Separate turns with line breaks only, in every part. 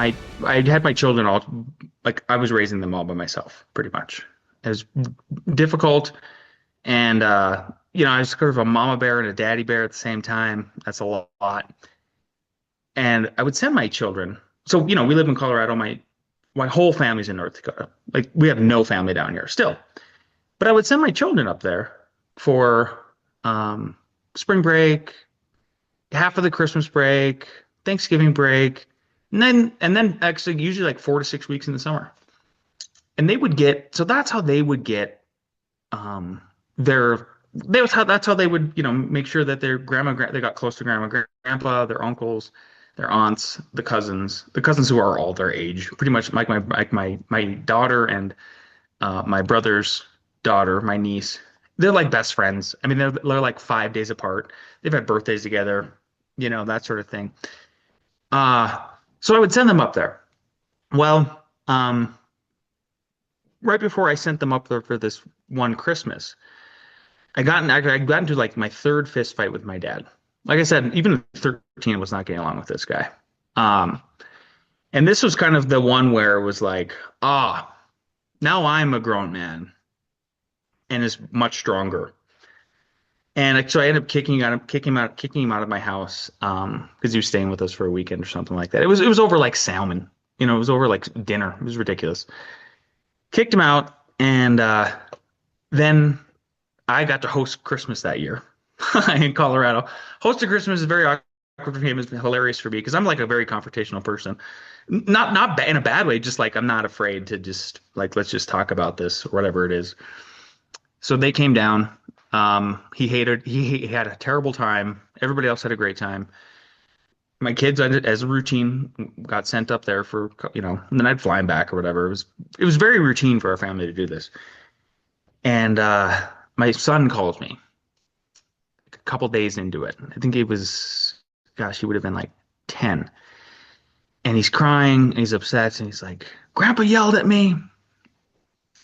my I had my children all like I was raising them all by myself, pretty much. It was difficult, and I was sort of a mama bear and a daddy bear at the same time. That's a lot. And I would send my children. So, we live in Colorado. My whole family's in North Dakota. Like we have no family down here still. But I would send my children up there for spring break, half of the Christmas break, Thanksgiving break, and then actually usually like 4 to 6 weeks in the summer. And they would get so that's how they would get their that's how they would make sure that their they got close to grandpa, their uncles, their aunts, the cousins who are all their age, pretty much like my daughter and my brother's daughter, my niece. They're like best friends. I mean, they're like 5 days apart. They've had birthdays together, that sort of thing. Uh, so I would send them up there. Well, right before I sent them up there for this one Christmas, I got into like my third fist fight with my dad. Like I said, even at 13 was not getting along with this guy. Um, and this was kind of the one where it was like, now I'm a grown man and is much stronger. And so I ended up kicking him out of my house, because he was staying with us for a weekend or something like that. It was over like salmon, it was over like dinner. It was ridiculous. Kicked him out, and then I got to host Christmas that year in Colorado. Hosting Christmas is very awkward for him. It's been hilarious for me because I'm like a very confrontational person. Not in a bad way, just like I'm not afraid to just like let's just talk about this or whatever it is. So they came down. He had a terrible time. Everybody else had a great time. My kids, as a routine, got sent up there for, and then I'd fly them back or whatever. It was very routine for our family to do this. And my son calls me a couple days into it. I think he would have been like 10. And he's crying, and he's upset, and he's like, Grandpa yelled at me.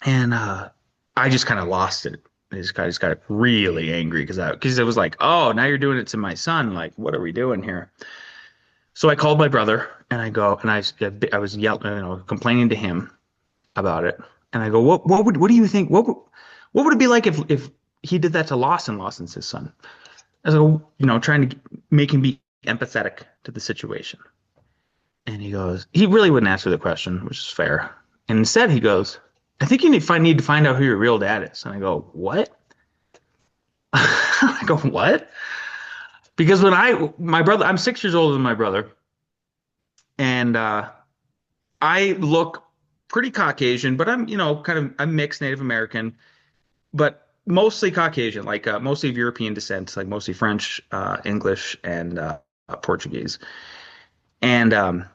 And I just kind of lost it. I just got really angry because it was like, oh, now you're doing it to my son. Like, what are we doing here? So I called my brother and I go and I was yelling, complaining to him about it. And I go, what do you think? What would it be like if he did that to Lawson? Lawson's his son. As a, trying to make him be empathetic to the situation. And he really wouldn't answer the question, which is fair. And instead he goes, I think you need to find out who your real dad is. And I go, what? I go, what? Because my brother, I'm 6 years older than my brother. And I look pretty Caucasian, but I'm mixed Native American, but mostly Caucasian, like mostly of European descent, like mostly French, English, and Portuguese. And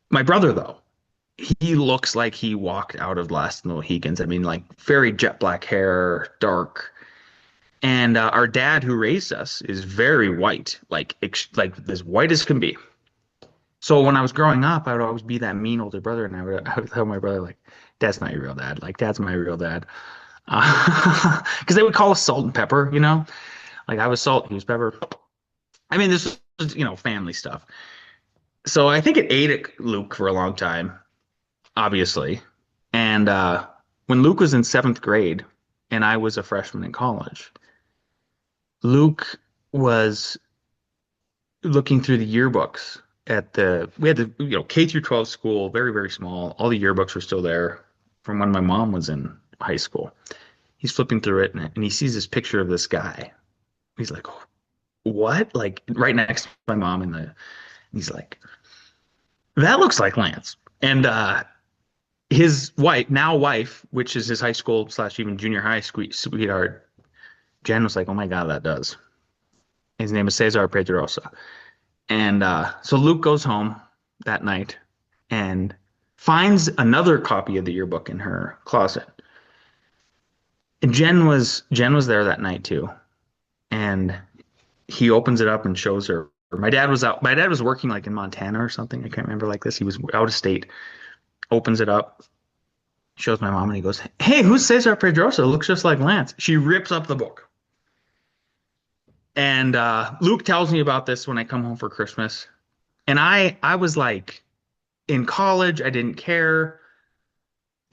my brother, though, he looks like he walked out of Last of the Mohicans. I mean, like very jet black hair, dark. And our dad, who raised us, is very white, like as white as can be. So when I was growing up, I would always be that mean older brother, and I would tell my brother, like, "Dad's not your real dad. Like, Dad's my real dad," because they would call us Salt and Pepper. Like I was salt, he was pepper. I mean, this was family stuff. So I think it ate at Luke for a long time, obviously. And when Luke was in seventh grade, and I was a freshman in college, Luke was looking through the yearbooks we had the K through 12 school, very, very small. All the yearbooks were still there from when my mom was in high school. He's flipping through it, and he sees this picture of this guy. He's like, what? Like right next to my mom he's like, that looks like Lance. And his wife, which is his high school / even junior high sweetheart, Jen, was like, oh my God, that does. His name is Cesar Pedrosa. And so Luke goes home that night and finds another copy of the yearbook in her closet. And Jen was there that night too. And he opens it up and shows her. My dad was out. My dad was working like in Montana or something. I can't remember like this. He was out of state. Opens it up, shows my mom, and he goes, hey, who's Cesar Pedrosa? Looks just like Lance. She rips up the book. And Luke tells me about this when I come home for Christmas. And I was like, In college, I didn't care.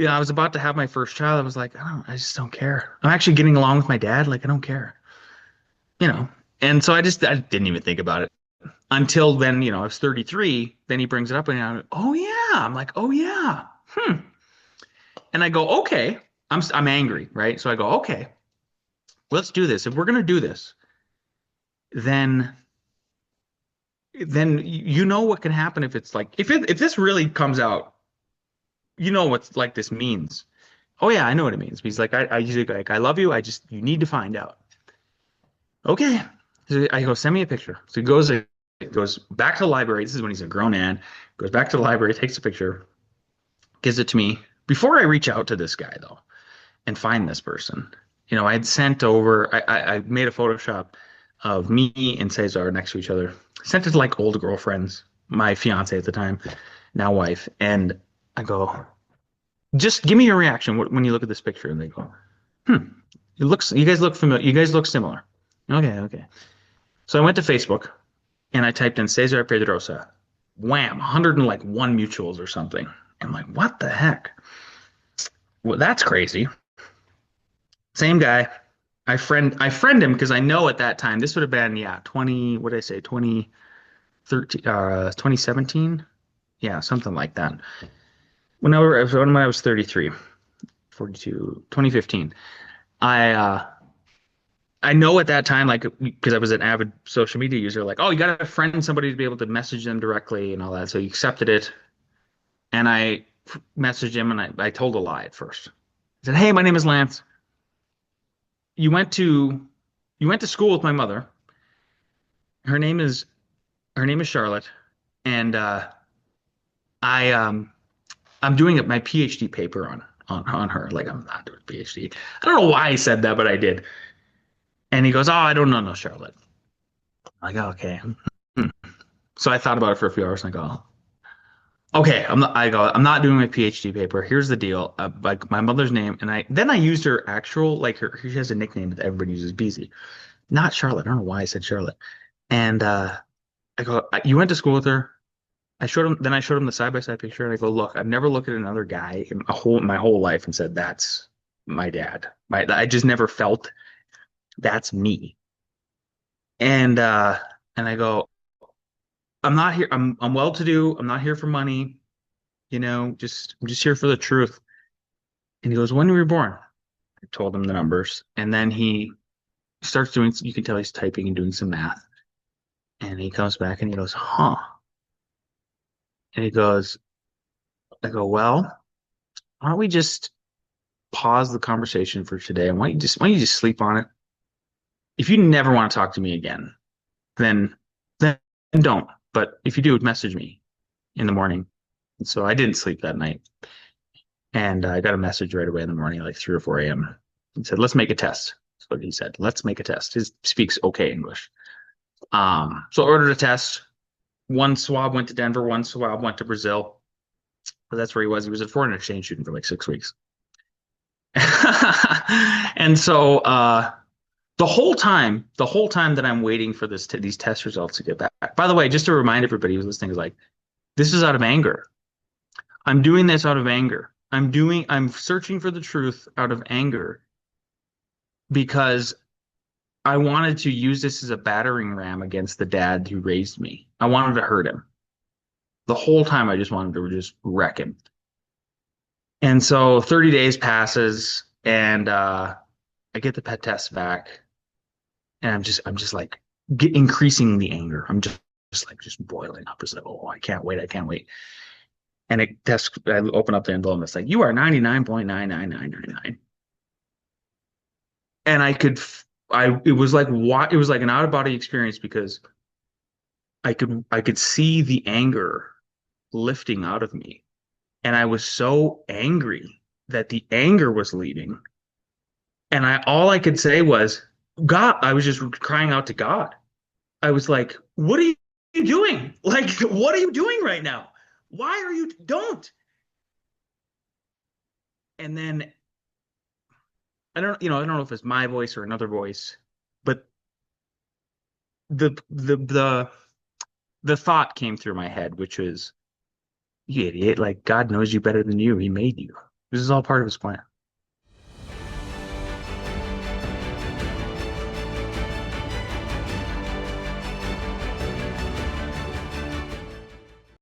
I was about to have my first child. I was like, I just don't care. I'm actually getting along with my dad. Like, I don't care, you know. And so I didn't even think about it until then, I was 33. Then he brings it up and oh yeah. I'm like, oh yeah. Hmm. And I go, okay. I'm angry, right? So I go, okay, let's do this. If we're gonna do this, then you know what can happen if it's like if this really comes out, you know what's like this means. Oh yeah, I know what it means. He's like, I usually like, I love you. I just you need to find out. Okay. So I go, send me a picture. So he goes back to the library. This is when he's a grown man. Goes back to the library, takes a picture, gives it to me. Before I reach out to this guy though and find this person, I had sent over. I made a Photoshop of me and Cesar next to each other. Sent it to like old girlfriends, my fiance at the time, now wife, and I go, just give me your reaction when you look at this picture. And they go, hmm, you guys look familiar. You guys look similar. Okay, okay. So I went to Facebook and I typed in Cesar Pedrosa. Wham, 101 mutuals or something. I'm like, what the heck? Well, that's crazy. Same guy. I friend him because I know at that time this would have been, yeah, 20, what did I say, 2013, 2017? Yeah, something like that. When I was 33, 42, 2015. I know at that time, like, because I was an avid social media user, like, oh, you got to friend somebody to be able to message them directly and all that. So he accepted it. And I messaged him and I told a lie at first. I said, hey, my name is Lance. You went to you went to school with my mother. Her name is her name is Charlotte. And I I'm doing my PhD paper on her. Like I'm not doing a PhD. I don't know why I said that, but I did. And he goes, oh, I don't know, no, Charlotte. I'm like, oh, okay. Hmm. So I thought about it for a few hours and I go, okay, I'm not doing my PhD paper. Here's the deal. Like my mother's name, and I used her actual, like she has a nickname that everybody uses, Beezy, not Charlotte. I don't know why I said Charlotte. And I go, you went to school with her. I showed him the side by side picture, and I go, look, I've never looked at another guy in my whole life and said that's my dad. I just never felt that's me. And I go, I'm not here. I'm well to do. I'm not here for money. I'm just here for the truth. And he goes, when were you born? I told him the numbers. And then he starts doing, you can tell he's typing and doing some math. And he comes back and he goes, huh. And he goes, I go, well, why don't we just pause the conversation for today? And why don't you just sleep on it? If you never want to talk to me again, then, then don't. But if you do, message me in the morning. And so I didn't sleep that night. And I got a message right away in the morning, like 3 or 4 a.m. He said, let's make a test. That's what he said. Let's make a test. He speaks okay English. So I ordered a test. One swab went to Denver, one swab went to Brazil. But that's where he was. He was a foreign exchange student for like 6 weeks. And so the whole time that I'm waiting for these test results to get back. By the way, just to remind everybody who's listening, is like, this is out of anger. I'm doing this out of anger. I'm searching for the truth out of anger because I wanted to use this as a battering ram against the dad who raised me. I wanted to hurt him. The whole time I just wanted to just wreck him. And so 30 days passes and I get the pet test back and I'm just like increasing the anger. I'm just like just boiling up. It's like, oh, I can't wait. I can't wait. And I open up the envelope and it's like, you are 99.99999. And it was like, what? It was like an out of body experience because I could see the anger lifting out of me. And I was so angry that the anger was leaving. And all I could say was, God, I was just crying out to God. I was like, what are you doing? Like, what are you doing right now? Why are you, don't. And then I don't know if it's my voice or another voice, but the the the the thought came through my head, which was, You idiot. Like, God knows you better than you. He made you. This is all part of his plan.